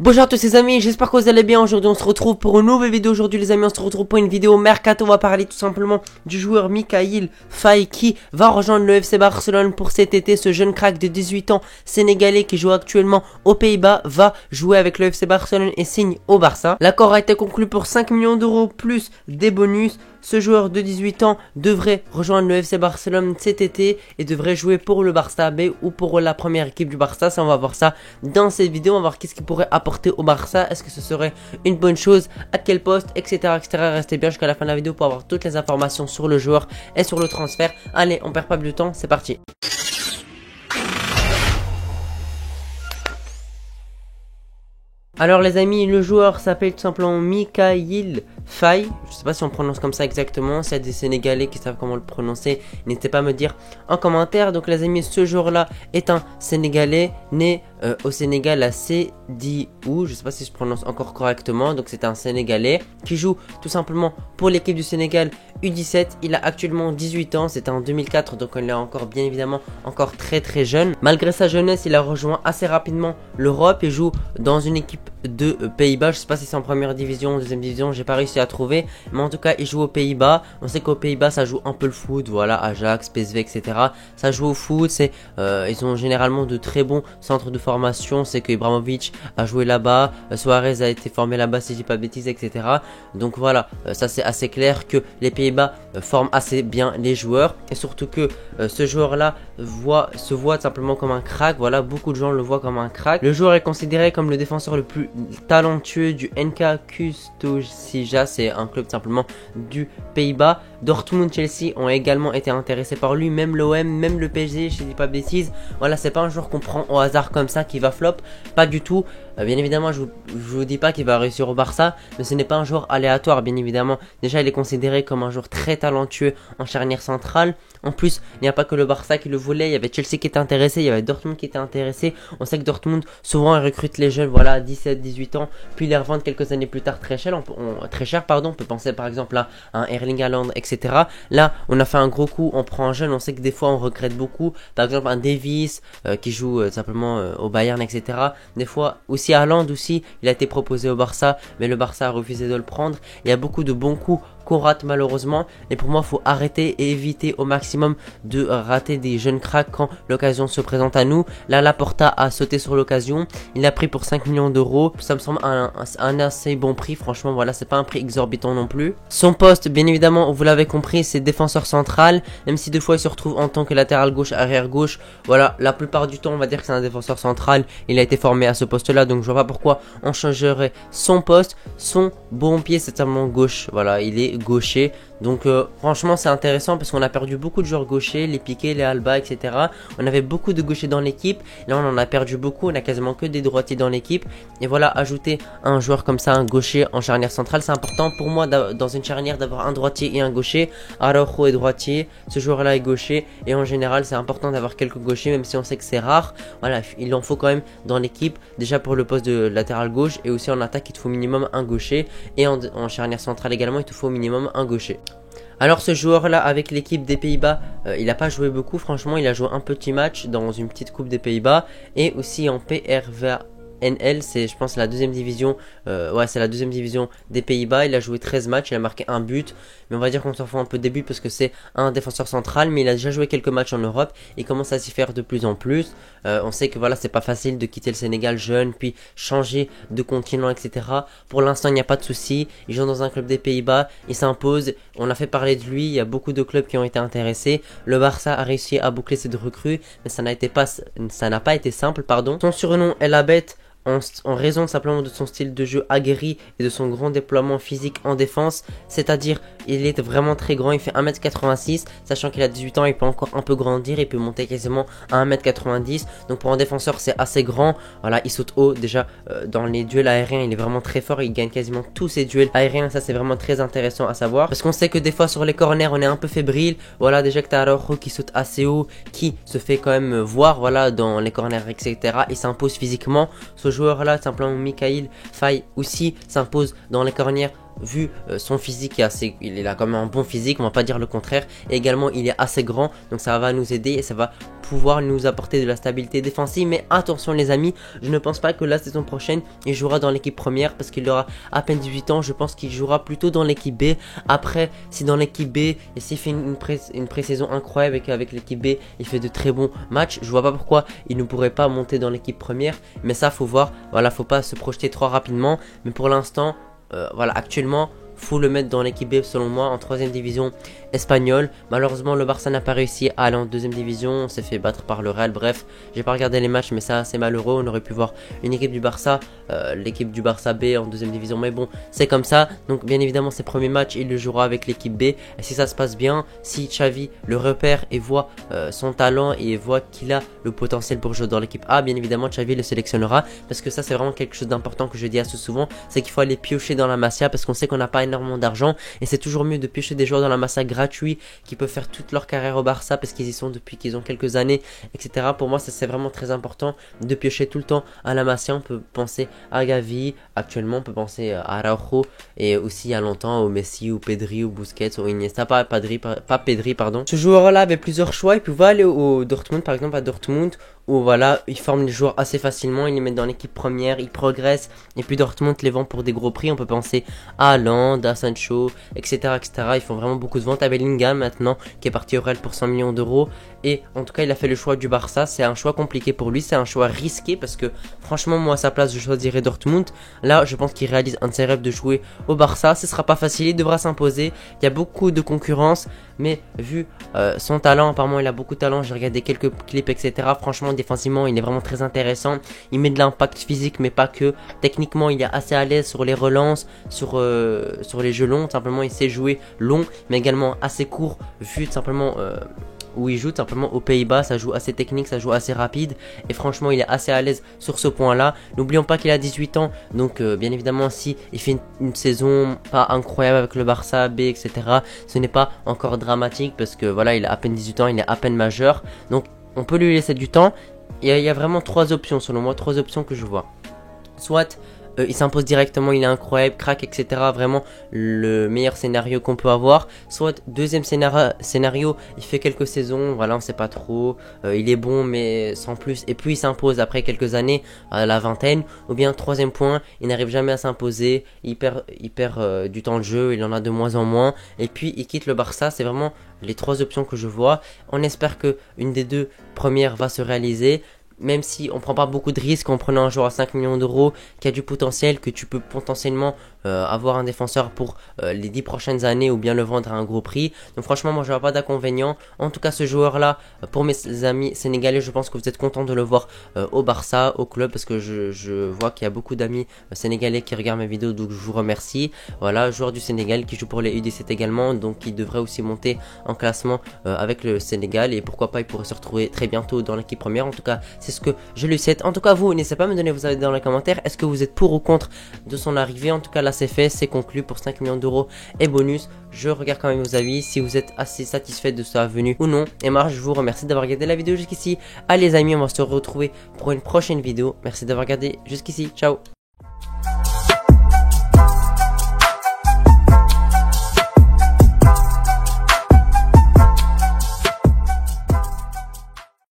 Bonjour à tous les amis, j'espère que vous allez bien. Aujourd'hui on se retrouve pour une nouvelle vidéo. Aujourd'hui les amis, on se retrouve pour une vidéo mercato. On va parler tout simplement du joueur Mikayil Faye qui va rejoindre le FC Barcelone pour cet été. Ce jeune crack de 18 ans sénégalais qui joue actuellement aux Pays-Bas va jouer avec le FC Barcelone et signe au Barça. L'accord a été conclu pour 5 millions d'euros plus des bonus. Ce joueur de 18 ans devrait rejoindre le FC Barcelone cet été et devrait jouer pour le Barça B ou pour la première équipe du Barça. Ça, on va voir ça dans cette vidéo. On va voir qu'est-ce qu'il pourrait apporter au Barça. Est-ce que ce serait une bonne chose? À quel poste? Etc. etc. Restez bien jusqu'à la fin de la vidéo pour avoir toutes les informations sur le joueur et sur le transfert. Allez, on perd pas plus de temps, c'est parti. Alors les amis, le joueur s'appelle tout simplement Mikayil Faye. Je sais pas si on prononce comme ça exactement. S'il y a des Sénégalais qui savent comment le prononcer, n'hésitez pas à me dire en commentaire. Donc les amis, ce joueur-là est un Sénégalais né au Sénégal à Sédhiou. Je sais pas si je prononce encore correctement. Donc c'est un Sénégalais qui joue tout simplement pour l'équipe du Sénégal U17. Il a actuellement 18 ans. C'était en 2004, donc il est encore bien évidemment encore très jeune. Malgré sa jeunesse, il a rejoint assez rapidement l'Europe et joue dans une équipe de Pays-Bas. Je sais pas si c'est en première division ou deuxième division, j'ai pas réussi à trouver, mais en tout cas il joue aux Pays-Bas. On sait qu'aux Pays-Bas ça joue un peu le foot, voilà, Ajax, PSV, etc. Ça joue au foot, ils ont généralement de très bons centres de formation. C'est que Ibrahimovic a joué là-bas, Suarez a été formé là-bas si je dis pas de bêtises, etc. Donc voilà, ça c'est assez clair que les Pays-Bas forment assez bien les joueurs, et surtout que ce joueur-là se voit simplement comme un crack. Voilà, beaucoup de gens le voient comme un crack. Le joueur est considéré comme le défenseur le plus talentueux du NK Kustosija, c'est un club simplement du Pays-Bas. Dortmund, Chelsea ont également été intéressés par lui, même l'OM, même le PSG, je dis pas de bêtises. Voilà, c'est pas un joueur qu'on prend au hasard comme ça qui va flop, pas du tout. Bien évidemment, je vous dis pas qu'il va réussir au Barça, mais ce n'est pas un joueur aléatoire, bien évidemment. Déjà, il est considéré comme un joueur très talentueux en charnière centrale. En plus, il n'y a pas que le Barça qui le voulait, il y avait Chelsea qui était intéressé, il y avait Dortmund qui était intéressé. On sait que Dortmund, souvent, il recrute les jeunes, voilà, 17, 18 ans, puis ils les revendent quelques années plus tard très cher. On peut penser par exemple à un Erling Haaland, etc. Là, on a fait un gros coup, on prend un jeune, on sait que des fois, on regrette beaucoup. Par exemple, un Davies qui joue simplement au Bayern, etc. Des fois, aussi Haaland aussi, il a été proposé au Barça, mais le Barça a refusé de le prendre. Il y a beaucoup de bons coups qu'on rate malheureusement, et pour moi il faut arrêter et éviter au maximum de rater des jeunes cracks quand l'occasion se présente à nous. Là, Laporta a sauté sur l'occasion, il a pris pour 5 millions d'euros, ça me semble un assez bon prix, franchement. Voilà, c'est pas un prix exorbitant non plus. Son poste, bien évidemment, vous l'avez compris, c'est défenseur central, même si deux fois il se retrouve en tant que latéral gauche, arrière gauche. Voilà, la plupart du temps on va dire que c'est un défenseur central, il a été formé à ce poste là, donc je vois pas pourquoi on changerait son poste. Son bon pied c'est simplement gauche, voilà, il est gaucher. Donc franchement c'est intéressant parce qu'on a perdu beaucoup de joueurs gauchers, les Piqué, les Alba, etc. On avait beaucoup de gauchers dans l'équipe, là on en a perdu beaucoup, on a quasiment que des droitiers dans l'équipe. Et voilà, ajouter un joueur comme ça, un gaucher en charnière centrale, c'est important pour moi dans une charnière d'avoir un droitier et un gaucher. Araujo est droitier, ce joueur là est gaucher, et en général c'est important d'avoir quelques gauchers, même si on sait que c'est rare. Voilà, il en faut quand même dans l'équipe, déjà pour le poste de latéral gauche, et aussi en attaque il te faut minimum un gaucher, et en charnière centrale également il te faut minimum un gaucher. Alors ce joueur là avec l'équipe des Pays-Bas, il n'a pas joué beaucoup, franchement il a joué un petit match dans une petite coupe des Pays-Bas, et aussi en PRVNL, c'est je pense la deuxième division, c'est la deuxième division des Pays-Bas. Il a joué 13 matchs, il a marqué un but, mais on va dire qu'on s'en fout un peu des buts parce que c'est un défenseur central, mais il a déjà joué quelques matchs en Europe, il commence à s'y faire de plus en plus. On sait que voilà, c'est pas facile de quitter le Sénégal jeune, puis changer de continent, etc. Pour l'instant il n'y a pas de souci, il joue dans un club des Pays-Bas, il s'impose, on a fait parler de lui, il y a beaucoup de clubs qui ont été intéressés. Le Barça a réussi à boucler cette recrue, mais ça n'a pas été simple, pardon. Son surnom est la bête, en raison simplement de son style de jeu aguerri et de son grand déploiement physique en défense. C'est-à-dire, il est vraiment très grand, il fait 1m86, sachant qu'il a 18 ans, il peut encore un peu grandir, il peut monter quasiment à 1m90. Donc pour un défenseur, c'est assez grand. Voilà, il saute haut, déjà dans les duels aériens, il est vraiment très fort, il gagne quasiment tous ses duels aériens. Ça c'est vraiment très intéressant à savoir, parce qu'on sait que des fois sur les corners, on est un peu fébrile. Voilà, déjà que t'as Araujo qui saute assez haut, qui se fait quand même voir, voilà, dans les corners, etc. Il s'impose physiquement. Ce joueur là, simplement Mikayil Faye aussi, s'impose dans les corners vu son physique est assez, il a quand même un bon physique, on va pas dire le contraire. Et également il est assez grand, donc ça va nous aider et ça va pouvoir nous apporter de la stabilité défensive. Mais attention les amis, je ne pense pas que la saison prochaine il jouera dans l'équipe première parce qu'il aura à peine 18 ans. Je pense qu'il jouera plutôt dans l'équipe B. Après, si dans l'équipe B et s'il fait une pré-saison incroyable avec l'équipe B, il fait de très bons matchs, je vois pas pourquoi il ne pourrait pas monter dans l'équipe première. Mais ça faut voir, voilà, faut pas se projeter trop rapidement. Mais pour l'instant, voilà, actuellement faut le mettre dans l'équipe B selon moi, en 3ème division espagnole. Malheureusement le Barça n'a pas réussi à aller en 2ème division, on s'est fait battre par le Real. Bref, j'ai pas regardé les matchs mais ça c'est malheureux. On aurait pu voir une équipe du Barça, l'équipe du Barça B en 2ème division, mais bon c'est comme ça. Donc bien évidemment ses premiers matchs il le jouera avec l'équipe B. Et si ça se passe bien, si Xavi le repère et voit son talent et voit qu'il a le potentiel pour jouer dans l'équipe A, bien évidemment Xavi le sélectionnera. Parce que ça c'est vraiment quelque chose d'important que je dis assez souvent, c'est qu'il faut aller piocher dans la Masia parce qu'on sait qu'on n'a pas énormément d'argent et c'est toujours mieux de piocher des joueurs dans la Masia gratuits qui peuvent faire toute leur carrière au Barça parce qu'ils y sont depuis qu'ils ont quelques années, etc. Pour moi ça c'est vraiment très important de piocher tout le temps à la Masia. On peut penser à Gavi actuellement, on peut penser à Araujo et aussi il y a longtemps au Messi ou Pedri ou Busquets ou Iniesta, pas Pedri pardon. Ce joueur là avait plusieurs choix, il pouvait aller au Dortmund par exemple, à Dortmund où voilà, ils forment les joueurs assez facilement, ils les mettent dans l'équipe première, ils progressent, et puis Dortmund les vend pour des gros prix. On peut penser à Haaland, à Sancho, etc., etc. Ils font vraiment beaucoup de ventes. À Bellingham maintenant, qui est parti au Real pour 100 millions d'euros, et en tout cas il a fait le choix du Barça. C'est un choix compliqué pour lui, c'est un choix risqué, parce que franchement moi à sa place je choisirais Dortmund. Là je pense qu'il réalise un de ses rêves de jouer au Barça. Ce sera pas facile, il devra s'imposer, il y a beaucoup de concurrence, mais vu son talent, apparemment il a beaucoup de talent, j'ai regardé quelques clips, etc. Franchement défensivement il est vraiment très intéressant, il met de l'impact physique mais pas que, techniquement il est assez à l'aise sur les relances, sur les jeux longs, simplement il sait jouer long mais également assez court, vu tout simplement où il joue tout simplement aux Pays-Bas, ça joue assez technique, ça joue assez rapide et franchement il est assez à l'aise sur ce point là. N'oublions pas qu'il a 18 ans, donc bien évidemment si il fait une saison pas incroyable avec le Barça B, etc., ce n'est pas encore dramatique parce que voilà, il a à peine 18 ans, il est à peine majeur, donc on peut lui laisser du temps. Il y a vraiment trois options selon moi, trois options que je vois. Soit il s'impose directement, il est incroyable, crack, etc. Vraiment le meilleur scénario qu'on peut avoir. Soit deuxième scénario, il fait quelques saisons, voilà, on sait pas trop. Il est bon mais sans plus. Et puis il s'impose après quelques années à la vingtaine. Ou bien troisième point, il n'arrive jamais à s'imposer. Il perd du temps de jeu, il en a de moins en moins. Et puis il quitte le Barça. C'est vraiment les trois options que je vois. On espère que une des deux premières va se réaliser. Même si on prend pas beaucoup de risques en prenant un joueur à 5 millions d'euros qui a du potentiel, que tu peux potentiellement avoir un défenseur pour les 10 prochaines années ou bien le vendre à un gros prix. Donc franchement moi je vois pas d'inconvénient. En tout cas ce joueur là, pour mes amis sénégalais, je pense que vous êtes contents de le voir au Barça, au club, parce que je vois qu'il y a beaucoup d'amis sénégalais qui regardent mes vidéos, donc je vous remercie. Voilà, joueur du Sénégal qui joue pour les U17 également, donc il devrait aussi monter en classement avec le Sénégal et pourquoi pas il pourrait se retrouver très bientôt dans l'équipe première. En tout cas c'est ce que je lui souhaite. En tout cas vous n'hésitez pas à me donner vos avis dans les commentaires. Est-ce que vous êtes pour ou contre de son arrivée? En tout cas là c'est fait, c'est conclu pour 5 millions d'euros et bonus. Je regarde quand même vos avis, si vous êtes assez satisfait de sa venue ou non. Et moi je vous remercie d'avoir regardé la vidéo jusqu'ici. Allez les amis, on va se retrouver pour une prochaine vidéo. Merci d'avoir regardé jusqu'ici, ciao.